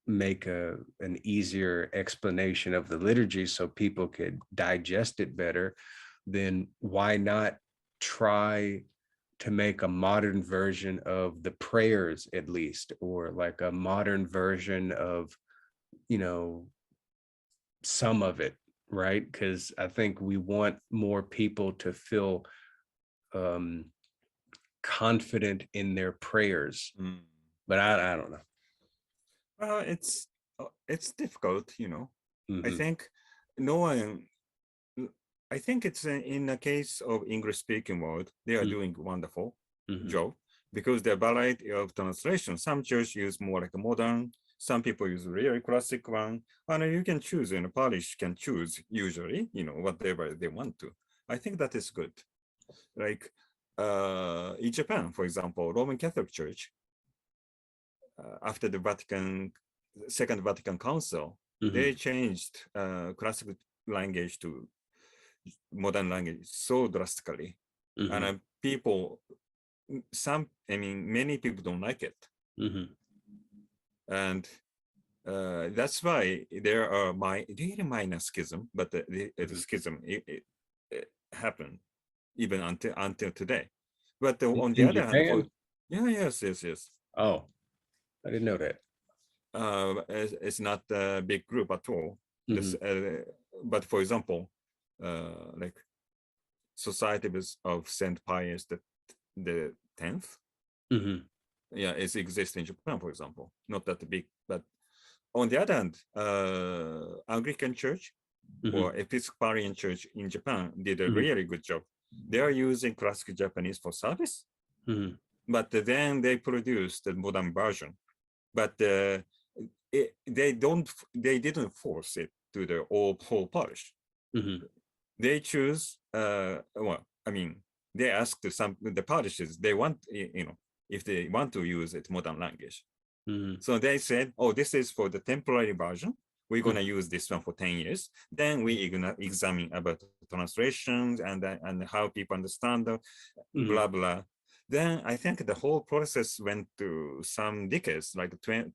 make an easier explanation of the liturgy so people could digest it better. Then why not try to make a modern version of the prayers, at least, or like a modern version of some of it, right? Because I think we want more people to feel confident in their prayers, but I don't know. It's difficult, I think no one. I think it's in the case of English speaking world, they are doing wonderful job, because the variety of translation. Some church use more like a modern, some people use really classic one, and you can choose, parish can choose usually, whatever they want to. I think that is good. Like in Japan, for example, Roman Catholic Church, after the Second Vatican Council, they changed classical language to modern language so drastically, and many people don't like it, and that's why there are really minor schism, but the schism it happened even until today. But on the other hand, Japan? yes. Oh, I didn't know that. it's not a big group at all. This, but for example, like Society of Saint Pius the 10th, yeah, it exists in Japan, for example. Not that big, but on the other hand, Anglican Church or Episcopalian Church in Japan did a really good job. They are using classical Japanese for service, but then they produced the modern version. But they didn't force it to the whole parish. They choose. Well, I mean, they asked the parishes they want, if they want to use it modern language. So they said, oh, this is for the temporary version. We're going to use this one for 10 years. Then we examine about the translations and how people understand blah, blah. Then I think the whole process went to some decades, like 20,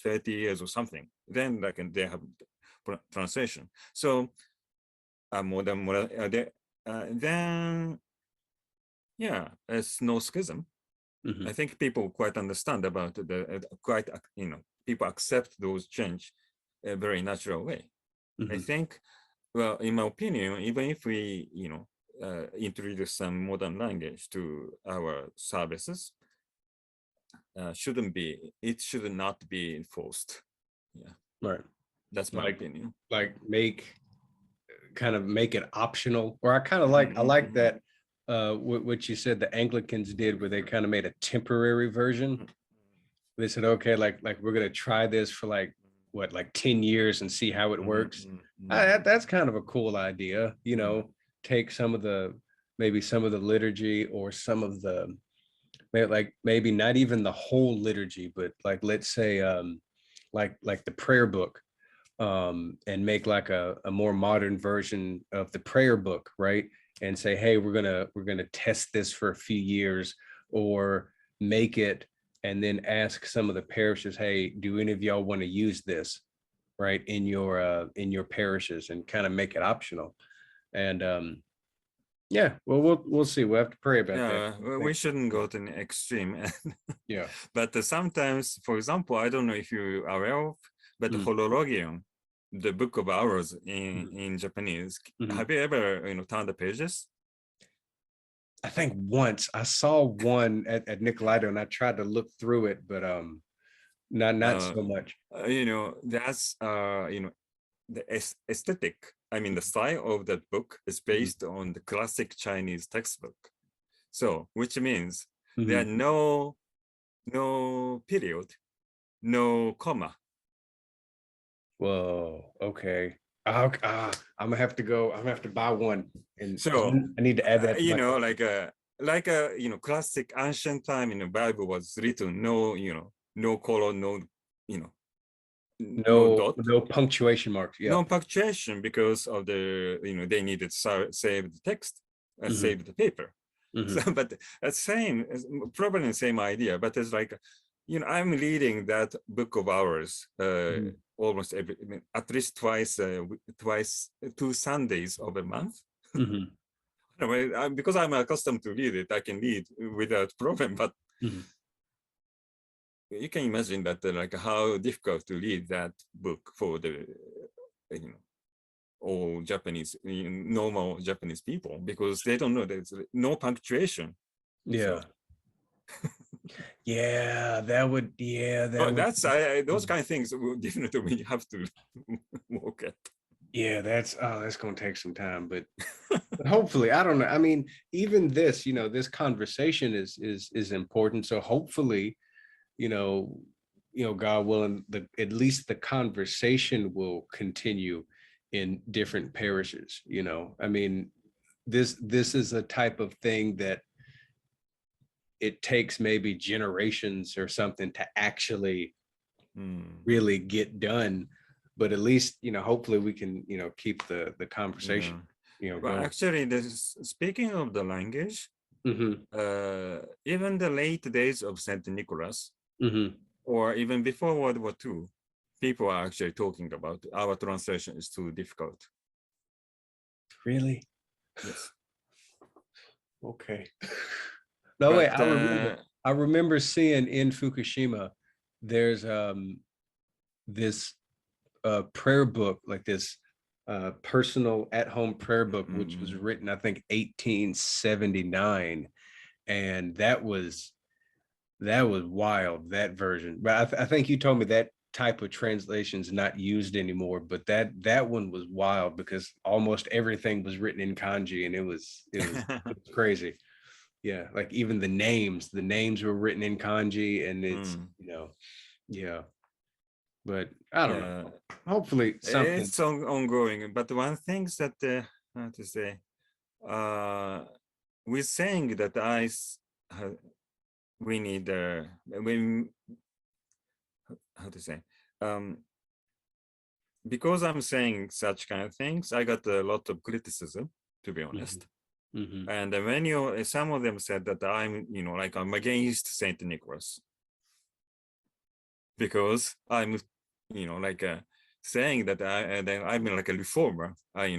30 years or something. Then like they have translation. So then, yeah, it's no schism. I think people quite understand about people accept those change a very natural way. I think, well, in my opinion, even if we, introduce some modern language to our services, it should not be enforced. Yeah. Right. That's my opinion. Like make it optional, or I kind of like, I like that. What you said the Anglicans did, where they kind of made a temporary version. They said, okay, like we're gonna try this for like 10 years and see how it works. That's kind of a cool idea, take maybe some of the liturgy, or some of the, maybe not even the whole liturgy, but like, let's say like the prayer book, and make like a more modern version of the prayer book, right? And say, hey, we're gonna test this for a few years, or make it, and then ask some of the parishes, hey, do any of y'all want to use this, right, in your parishes, and kind of make it optional. And yeah, well, we'll see. We'll have to pray about that. Yeah, we shouldn't go to an extreme. Yeah. But sometimes, for example, I don't know if you are aware of, but the Horologion, the book of hours in Japanese. Have you ever turned the pages? I think once I saw one at Nicolaido, and I tried to look through it, but not so much. That's the aesthetic. I mean, the style of that book is based on the classic Chinese textbook. So, which means there are no period, no comma. Whoa, okay. I'm gonna have to buy one, and so I need to add that to like a classic ancient time in the Bible was written no colon, no dot, no punctuation marks. Yeah. No punctuation, because of the they needed to save the text, save the paper. So, but probably the same idea, but it's like, I'm reading that book of hours almost at least twice, 2 Sundays of a month. Because I'm accustomed to read it, I can read without problem, but you can imagine that like how difficult to read that book for the all Japanese, normal Japanese people, because they don't know there's no punctuation. Yeah. So. Yeah, that would. That's those kind of things will definitely have to work at. Yeah, that's going to take some time, but hopefully, I don't know. I mean, even this, this conversation is important. So hopefully, God willing, at least the conversation will continue in different parishes. I mean, this is a type of thing that it takes maybe generations or something to actually really get done, but at least hopefully we can keep the conversation going. Actually, speaking of the language, even the late days of Saint Nicholas, or even before World War II, people are actually talking about our translation is too difficult. Really? Yes. Okay. No, wait, I remember seeing in Fukushima, there's this prayer book, like this personal at-home prayer book, which was written, I think, 1879, and that was wild, that version. But I think you told me that type of translation is not used anymore, but that one was wild because almost everything was written in kanji, and it was crazy. Yeah, like even the names were written in kanji, and it's yeah. But I don't know. Hopefully something. It's ongoing. But one thing that how to say, we're saying that we need how to say, because I'm saying such kind of things, I got a lot of criticism, to be honest. And when some of them said that I'm, like I'm against Saint Nicholas because I'm, like saying that I'm like a reformer. I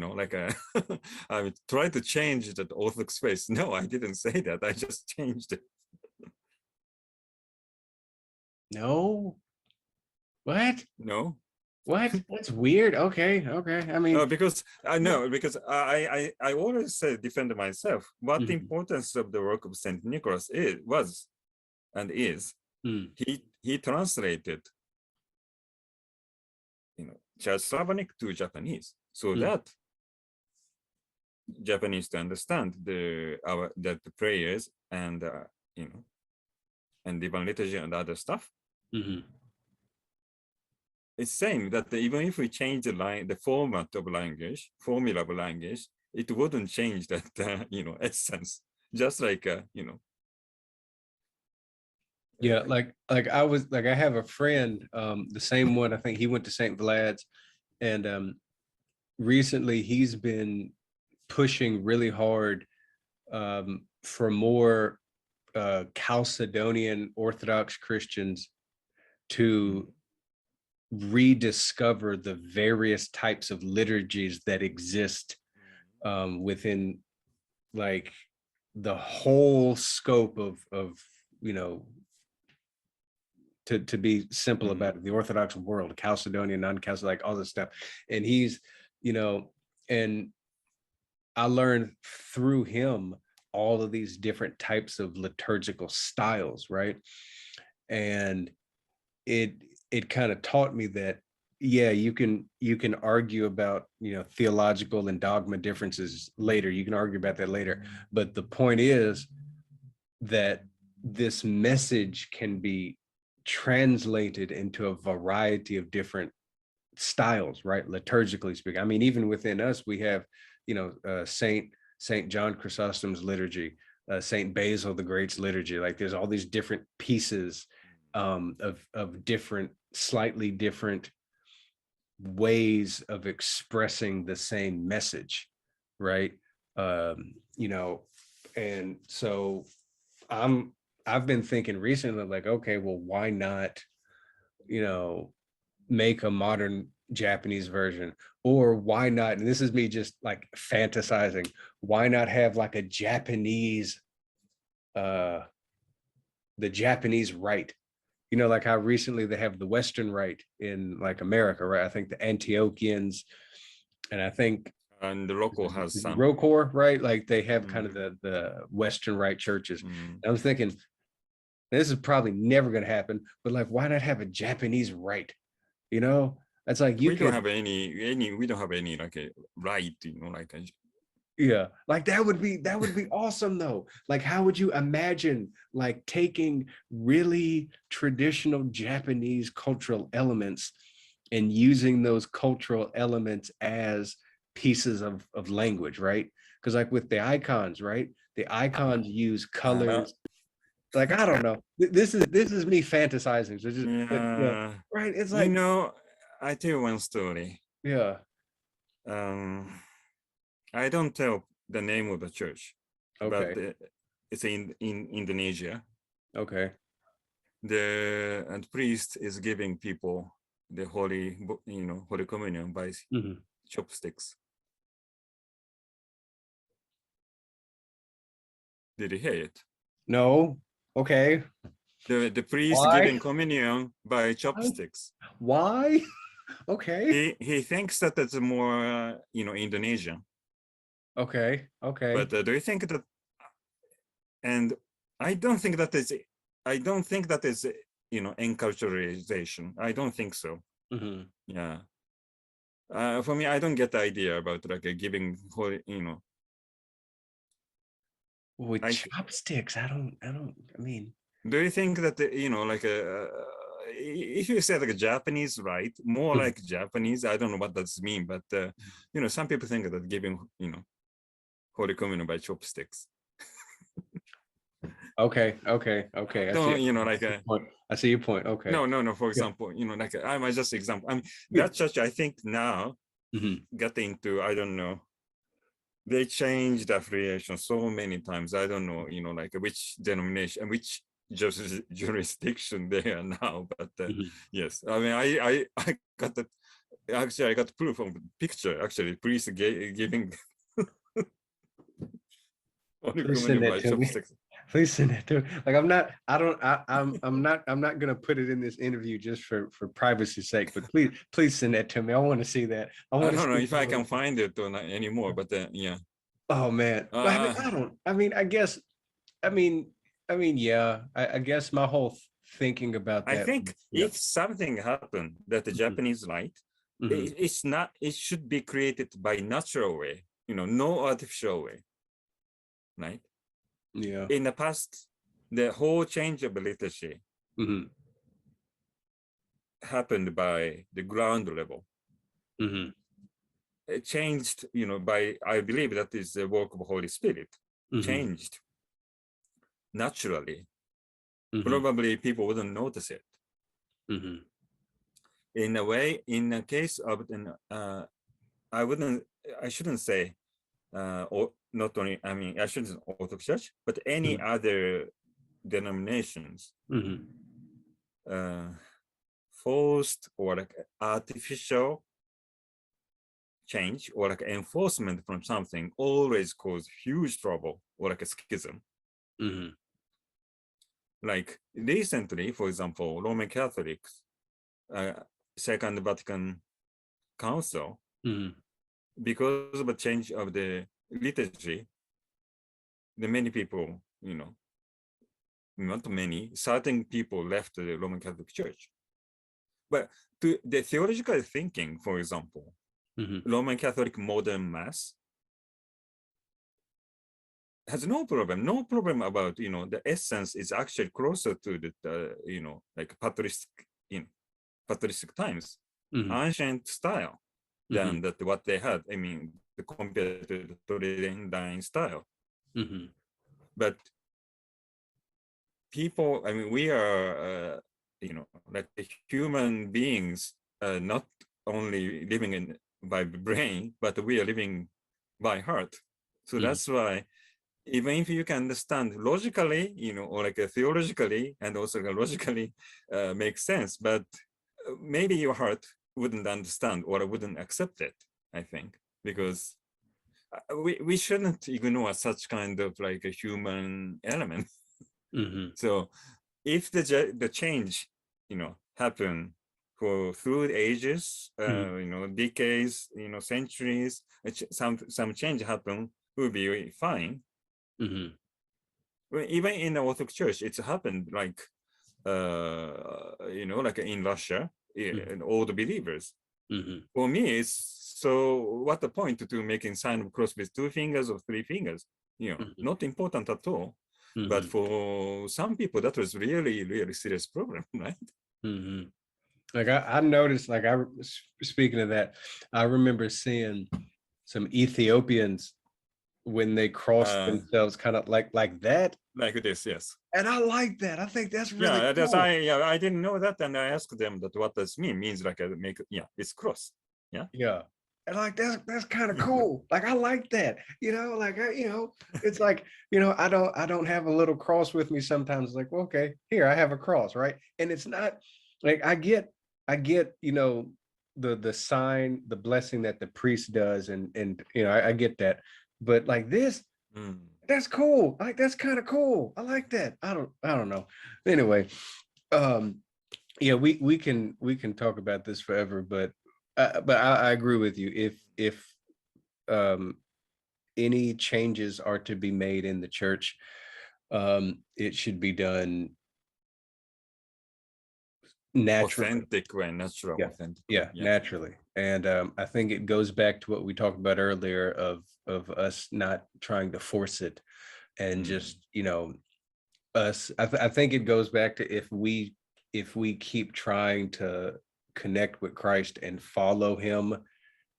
try to change the Orthodox faith. No, I didn't say that. I just changed it. No. What? No. What? That's weird. Okay. I mean, because I know, because I always say defend myself. What the importance of the work of Saint Nicholas was and is, he translated, Church Slavonic to Japanese, so that Japanese to understand the prayers and and divine liturgy and other stuff. It's same that even if we change the format of language, formula of language, it wouldn't change that essence. Just like yeah, like I have a friend, the same one. I think he went to St. Vlad's, and recently he's been pushing really hard for more Chalcedonian Orthodox Christians to rediscover the various types of liturgies that exist within like the whole scope of to be simple about it, the Orthodox world, Chalcedonian, non-Chalcedonian, like all this stuff. And he's, and I learned through him all of these different types of liturgical styles, right? And it kind of taught me that, yeah, you can argue about, theological and dogma differences later. You can argue about that later. But the point is that this message can be translated into a variety of different styles, right? Liturgically speaking. I mean, even within us, we have, Saint John Chrysostom's liturgy, Saint Basil the Great's liturgy. Like there's all these different pieces of different, slightly different ways of expressing the same message, right? And so I've been thinking recently, like, okay, well, why not, make a modern Japanese version? Or why not, and this is me just like fantasizing, why not have like a Japanese, the Japanese rite? Like how recently they have the Western rite in like America, right? I think the Antiochians, and I think and the local has some Rokor, right? Like they have kind of the Western rite churches. I was thinking, this is probably never going to happen, but like, why not have a Japanese rite? It's like we don't have any we don't have any like a right, like yeah, like that would be awesome though. Like, how would you imagine like taking really traditional Japanese cultural elements and using those cultural elements as pieces of language, right? Because like with the icons, right? The icons use colors. Like, I don't know. This is me fantasizing. So just, yeah, right? It's like, I tell you one story. Yeah. I don't tell the name of the church, Okay. but it's in Indonesia. Okay. The priest is giving people the Holy Communion by chopsticks. Did you hear it? No. Okay. The priest giving communion by chopsticks. Why? Okay. He thinks that it's more, Indonesian. Okay. But do you think that? And I don't think that is. I don't think that is, enculturation. I don't think so. Mm-hmm. Yeah. For me, I don't get the idea about like giving, With chopsticks, I mean. Do you think that, like if you say like a Japanese, right? More like Japanese, I don't know what does mean, but, some people think that giving, Holy Communion by chopsticks. Okay. I No, see. like I see your point. Okay. No. For Yeah. example, like I might just example. I mean, that church, I think now got into, I don't know. They changed affiliation so many times. I don't know, like which denomination, which jurisdiction they are now. But yes, I mean, I got that. Actually, I got proof of the picture. Actually, priest giving Holy Please send Communion that by to me. chopsticks. Please send that to me. Like I'm not gonna put it in this interview just for privacy's sake, but please send that to me. I want to see that. I don't know if I can find it or not anymore, but yeah. Oh man. I mean, yeah. I guess my whole thinking about I that. think if something happened that the Japanese light, it's not, it should be created by natural way, no artificial way, right? Yeah. In the past, the whole change of liturgy happened by the ground level. It changed, by, I believe that is the work of Holy Spirit, changed naturally. Probably people wouldn't notice it. In a way, in the case of, I shouldn't say, or not only, I mean, I shouldn't say Orthodox Church, but any other denominations, forced or like artificial change or like enforcement from something always cause huge trouble or like a schism. Like recently, for example, Roman Catholics, Second Vatican Council, because of a change of the liturgy, the many people, not many, certain people left the Roman Catholic Church. But to the theological thinking, for example, Roman Catholic modern Mass has no problem about, the essence is actually closer to the, like patristic times, ancient style than that what they had. I mean, compared to the Tridentine style. But people, I mean, we are, like human beings, not only living by brain, but we are living by heart. So that's why, even if you can understand logically, or like theologically and also logically makes sense, but maybe your heart wouldn't understand or wouldn't accept it, I think, because we shouldn't ignore such kind of like a human element. So if the change, happen through the ages, decades, centuries, some change happen will be fine. Even in the Orthodox Church, it's happened like, like in Russia, all the believers. For me, it's so what the point to making sign of cross with 2 fingers or 3 fingers? Not important at all. But for some people, that was really, really serious problem, right? Like I noticed, like speaking of that, I remember seeing some Ethiopians when they crossed themselves kind of like that. Like this, yes. And I like that. I think that's really cool. I didn't know that, and I asked them that what does means like it's cross. Yeah. And like that's kind of cool. Like I like that. Like it's like, I don't have a little cross with me sometimes. Like, well, okay, here I have a cross, right? And it's not like I get, the sign, the blessing that the priest does, and I get that. But like this, that's cool. Like that's kind of cool. I like that. I don't know. Anyway, Yeah, we can talk about this forever, but I agree with you. If any changes are to be made in the church, it should be done naturally. Authentic way, natural, Yeah, authentic. yeah, naturally. And I think it goes back to what we talked about earlier of us not trying to force it, and just, you know, us. I think it goes back to if we keep trying to connect with Christ and follow him,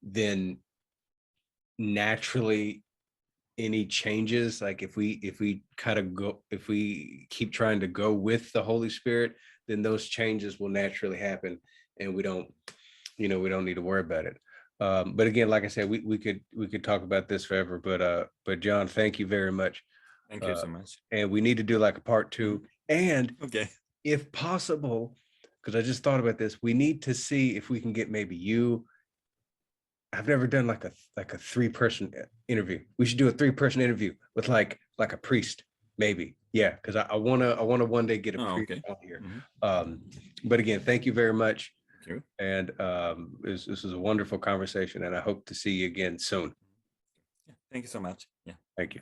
then naturally any changes, like if we kind of go, if we keep trying to go with the Holy Spirit, then those changes will naturally happen, and we don't, you know, we don't need to worry about it. But again, like I said, we could talk about this forever, but John, thank you very much. Thank you so much. And we need to do like a part 2, and Okay. if possible, because I just thought about this, we need to see if we can get maybe you. I've never done like a 3-person interview. We should do a 3-person interview with like a priest, maybe. Yeah, because I wanna one day get a priest out here. But again, thank you very much. Thank you. And this was a wonderful conversation, and I hope to see you again soon. Yeah, thank you so much. Yeah. Thank you.